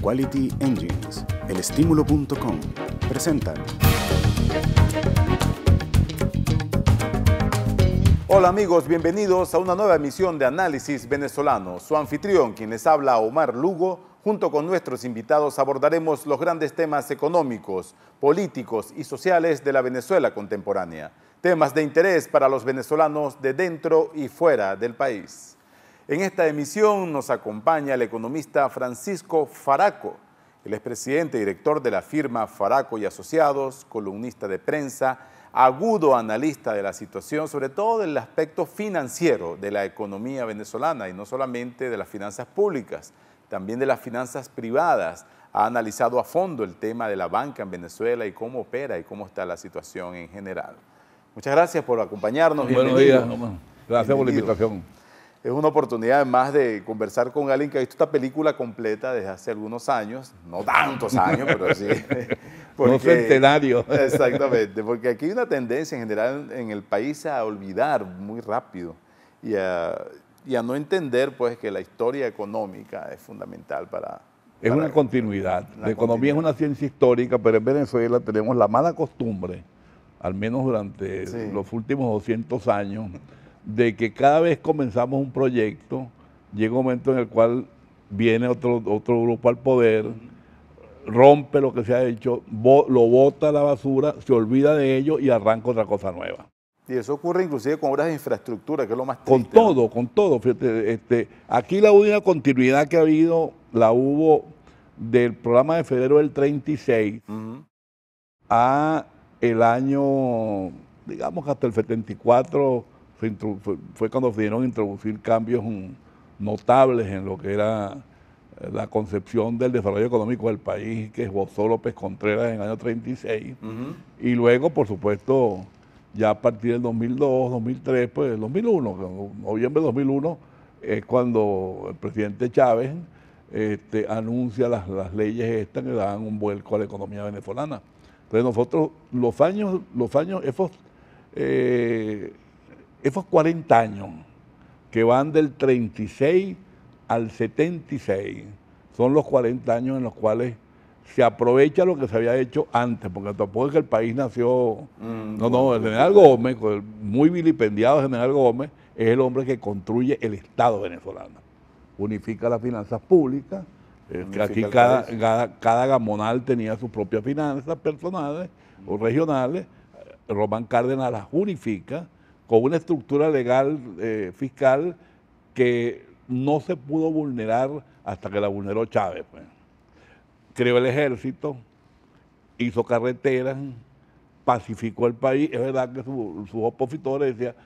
Quality Engines, elestimulo.com presenta. Hola amigos, bienvenidos a una nueva emisión de Análisis Venezolano. Su anfitrión, quien les habla, Omar Lugo, junto con nuestros invitados abordaremos los grandes temas económicos, políticos y sociales de la Venezuela contemporánea. Temas de interés para los venezolanos de dentro y fuera del país. En esta emisión nos acompaña el economista Francisco Faraco. Él es presidente y director de la firma Faraco y Asociados, columnista de prensa, agudo analista de la situación, sobre todo del aspecto financiero de la economía venezolana y no solamente de las finanzas públicas, también de las finanzas privadas. Ha analizado a fondo el tema de la banca en Venezuela y cómo opera y cómo está la situación en general. Muchas gracias por acompañarnos. Buenos días, Omar. Gracias por la invitación. Es una oportunidad más de conversar con alguien que ha visto esta película completa desde hace algunos años, no tantos años, pero sí. Porque, no centenario. Exactamente, porque aquí hay una tendencia en general en el país a olvidar muy rápido y a no entender pues que la historia económica es fundamental para... Es una continuidad. La economía es una ciencia histórica, pero en Venezuela tenemos la mala costumbre, al menos durante los últimos 200 años, de que cada vez comenzamos un proyecto, llega un momento en el cual viene otro grupo al poder, rompe lo que se ha hecho, lo bota a la basura, se olvida de ello y arranca otra cosa nueva. Y eso ocurre inclusive con obras de infraestructura, que es lo más triste. Con todo. Fíjate, aquí la única continuidad que ha habido, la hubo del programa de febrero del 36 a el año, digamos que hasta el 74, fue cuando se dieron a introducir cambios notables en lo que era la concepción del desarrollo económico del país que esbozó López Contreras en el año 36. Y luego, por supuesto, ya a partir del 2002, 2003, pues el 2001, noviembre de 2001, es cuando el presidente Chávez anuncia las leyes estas que dan un vuelco a la economía venezolana. Entonces nosotros, esos 40 años que van del 36 al 76, son los 40 años en los cuales se aprovecha lo que se había hecho antes, porque tampoco es que el país nació... el general Gómez, muy vilipendiado general Gómez, es el hombre que construye el Estado venezolano. Unifica las finanzas públicas, que aquí cada gamonal tenía sus propias finanzas personales o regionales. Román Cárdenas las unifica con una estructura legal fiscal que no se pudo vulnerar hasta que la vulneró Chávez. Pues. Creó el ejército, hizo carreteras, pacificó el país. Es verdad que sus opositores decían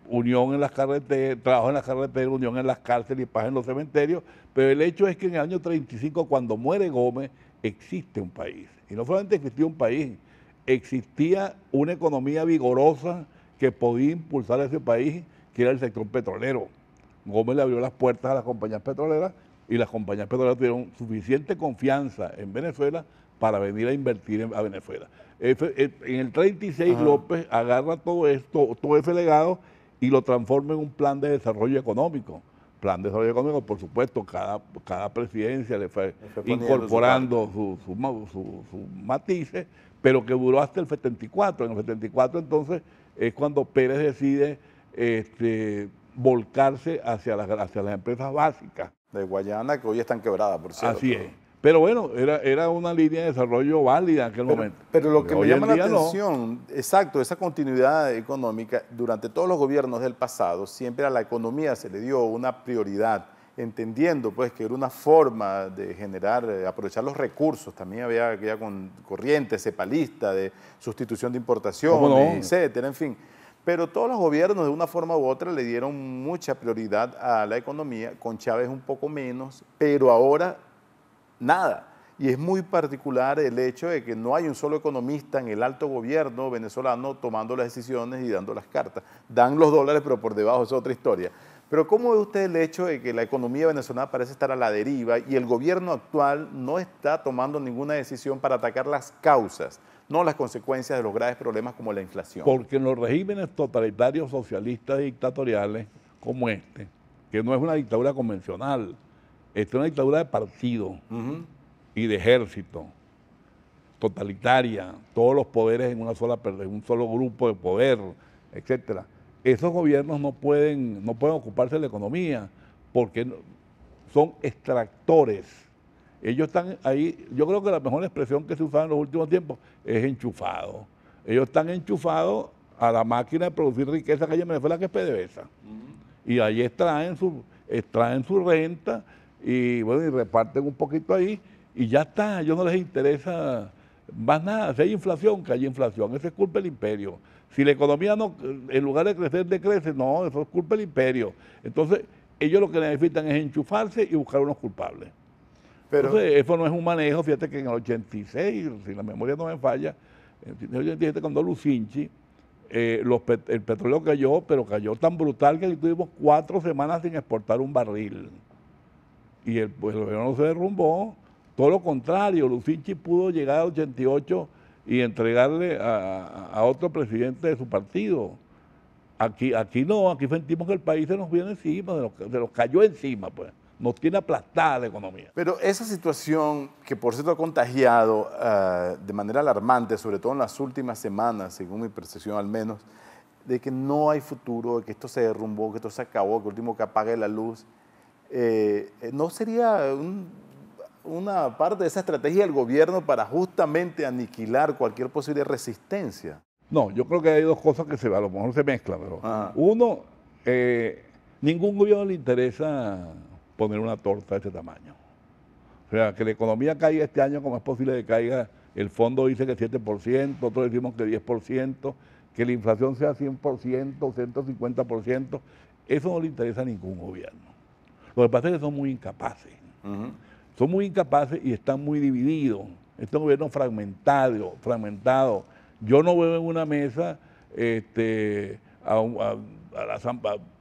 unión en las carreteras, trabajo en las carreteras, unión en las cárceles y paz en los cementerios, pero el hecho es que en el año 35, cuando muere Gómez, existe un país. Y no solamente existía un país, existía una economía vigorosa que podía impulsar a ese país, que era el sector petrolero. Gómez le abrió las puertas a las compañías petroleras y las compañías petroleras tuvieron suficiente confianza en Venezuela para venir a invertir a Venezuela. En el 36 López agarra todo esto, todo ese legado y lo transforma en un plan de desarrollo económico. Plan de desarrollo económico, por supuesto, cada presidencia le fue incorporando sus matices, pero que duró hasta el 74. En el 74 entonces es cuando Pérez decide volcarse hacia las empresas básicas. De Guayana, que hoy están quebradas, por cierto. Así es. Pero bueno, era una línea de desarrollo válida en aquel momento. Pero lo que me llama la atención, exacto, esa continuidad económica, durante todos los gobiernos del pasado, siempre a la economía se le dio una prioridad, entendiendo pues que era una forma de generar, aprovechar los recursos. También había aquella corriente cepalista de sustitución de importaciones, etcétera, en fin. Pero todos los gobiernos de una forma u otra le dieron mucha prioridad a la economía, con Chávez un poco menos, pero ahora nada. Y es muy particular el hecho de que no hay un solo economista en el alto gobierno venezolano tomando las decisiones y dando las cartas. Dan los dólares, pero por debajo es otra historia. Pero ¿cómo ve usted el hecho de que la economía venezolana parece estar a la deriva y el gobierno actual no está tomando ninguna decisión para atacar las causas, no las consecuencias de los graves problemas como la inflación? Porque en los regímenes totalitarios, socialistas y dictatoriales como este, que no es una dictadura convencional, Esta es una dictadura de partido y de ejército, totalitaria, todos los poderes en un solo grupo de poder, etcétera. Esos gobiernos no pueden ocuparse de la economía porque son extractores. Ellos están ahí, yo creo que la mejor expresión que se usaba en los últimos tiempos es enchufado. Ellos están enchufados a la máquina de producir riqueza que hay en Venezuela, que es PDVSA. Y ahí extraen su renta y bueno, y reparten un poquito ahí y ya está. A ellos no les interesa más nada. Si hay inflación, que haya inflación. Eso es culpa del imperio. Si la economía no, en lugar de crecer, decrece, no, eso es culpa del imperio. Entonces, ellos lo que necesitan es enchufarse y buscar unos culpables. Pero entonces, eso no es un manejo. Fíjate que en el 86, si la memoria no me falla, en el 87, cuando Lucinchi, el petróleo cayó, pero cayó tan brutal que tuvimos 4 semanas sin exportar un barril. Y el gobierno no se derrumbó. Todo lo contrario, Lucinchi pudo llegar al 88 y entregarle a otro presidente de su partido. Aquí no, aquí sentimos que el país se nos viene encima, se nos cayó encima, pues. Nos tiene aplastada la economía. Pero esa situación que por cierto ha contagiado de manera alarmante, sobre todo en las últimas semanas, según mi percepción al menos, de que no hay futuro, de que esto se derrumbó, que esto se acabó, que el último que apague la luz, ¿no sería una parte de esa estrategia del gobierno para justamente aniquilar cualquier posible resistencia? No, yo creo que hay dos cosas que a lo mejor se mezclan. Pero uno, ningún gobierno le interesa poner una torta de este tamaño. O sea, que la economía caiga este año, como es posible que caiga, el fondo dice que 7%, otros decimos que 10%, que la inflación sea 100% o 150%, eso no le interesa a ningún gobierno. Lo que pasa es que son muy incapaces. Son muy incapaces y están muy divididos. Este es un gobierno fragmentado. Yo no veo en una mesa a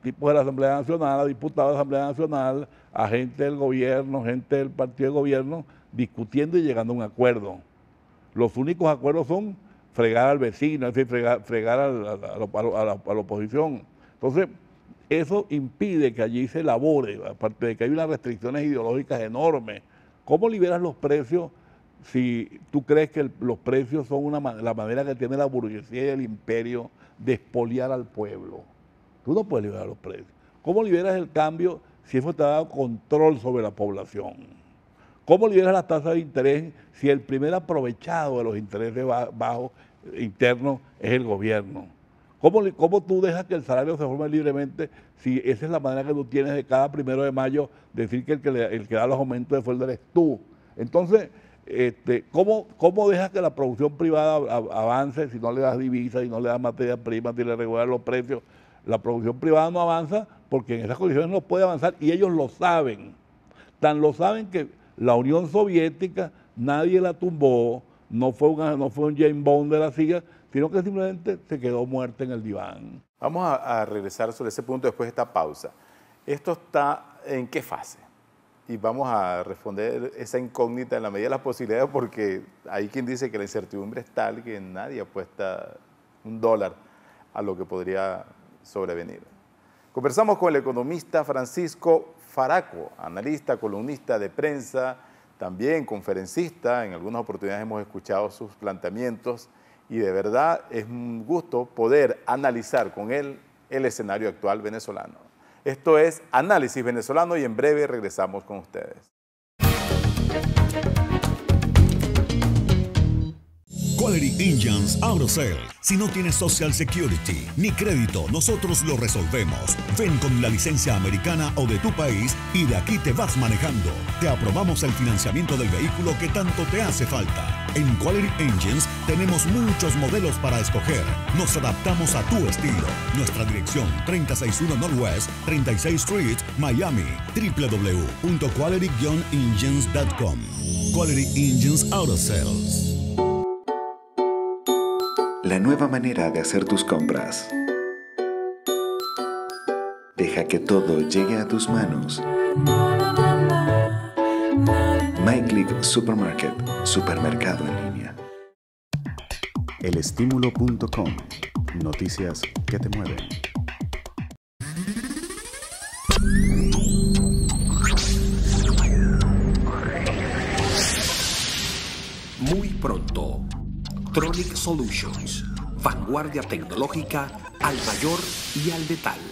tipos de la Asamblea Nacional, a diputados de la Asamblea Nacional, a gente del gobierno, gente del partido de gobierno, discutiendo y llegando a un acuerdo. Los únicos acuerdos son fregar al vecino, es decir, fregar a la oposición. Entonces, eso impide que allí se elabore, aparte de que hay unas restricciones ideológicas enormes. ¿Cómo liberas los precios si tú crees que los precios son la manera que tiene la burguesía y el imperio de expoliar al pueblo? Tú no puedes liberar los precios. ¿Cómo liberas el cambio si eso te ha dado control sobre la población? ¿Cómo liberas las tasas de interés si el primer aprovechado de los intereses bajos internos es el gobierno? ¿Cómo tú dejas que el salario se forme libremente si esa es la manera que tú tienes de cada 1 de mayo decir que el que da los aumentos de sueldo eres tú? Entonces, ¿cómo dejas que la producción privada avance si no le das divisas, si no le das materia prima, si le regulas los precios? La producción privada no avanza porque en esas condiciones no puede avanzar y ellos lo saben. Tan lo saben que la Unión Soviética nadie la tumbó, no fue un James Bond de la silla, sino que simplemente se quedó muerta en el diván. Vamos a regresar sobre ese punto después de esta pausa. ¿Esto está en qué fase? Y vamos a responder esa incógnita en la medida de las posibilidades, porque hay quien dice que la incertidumbre es tal que nadie apuesta $1 a lo que podría sobrevenir. Conversamos con el economista Francisco Faraco, analista, columnista de prensa, también conferencista. En algunas oportunidades hemos escuchado sus planteamientos y de verdad es un gusto poder analizar con él el escenario actual venezolano. Esto es Análisis Venezolano y en breve regresamos con ustedes. Quality Engines Auto Sale. Si no tienes Social Security ni crédito, nosotros lo resolvemos. Ven con la licencia americana o de tu país y de aquí te vas manejando. Te aprobamos el financiamiento del vehículo que tanto te hace falta. En Quality Engines tenemos muchos modelos para escoger. Nos adaptamos a tu estilo. Nuestra dirección 361 Northwest 36th Street, Miami. www.quality-engines.com. Quality Engines Auto Sales. La nueva manera de hacer tus compras. Deja que todo llegue a tus manos. MyClick Supermarket, supermercado en línea. Elestimulo.com, noticias que te mueven. muy pronto. Tronic Solutions, vanguardia tecnológica al mayor y al metal.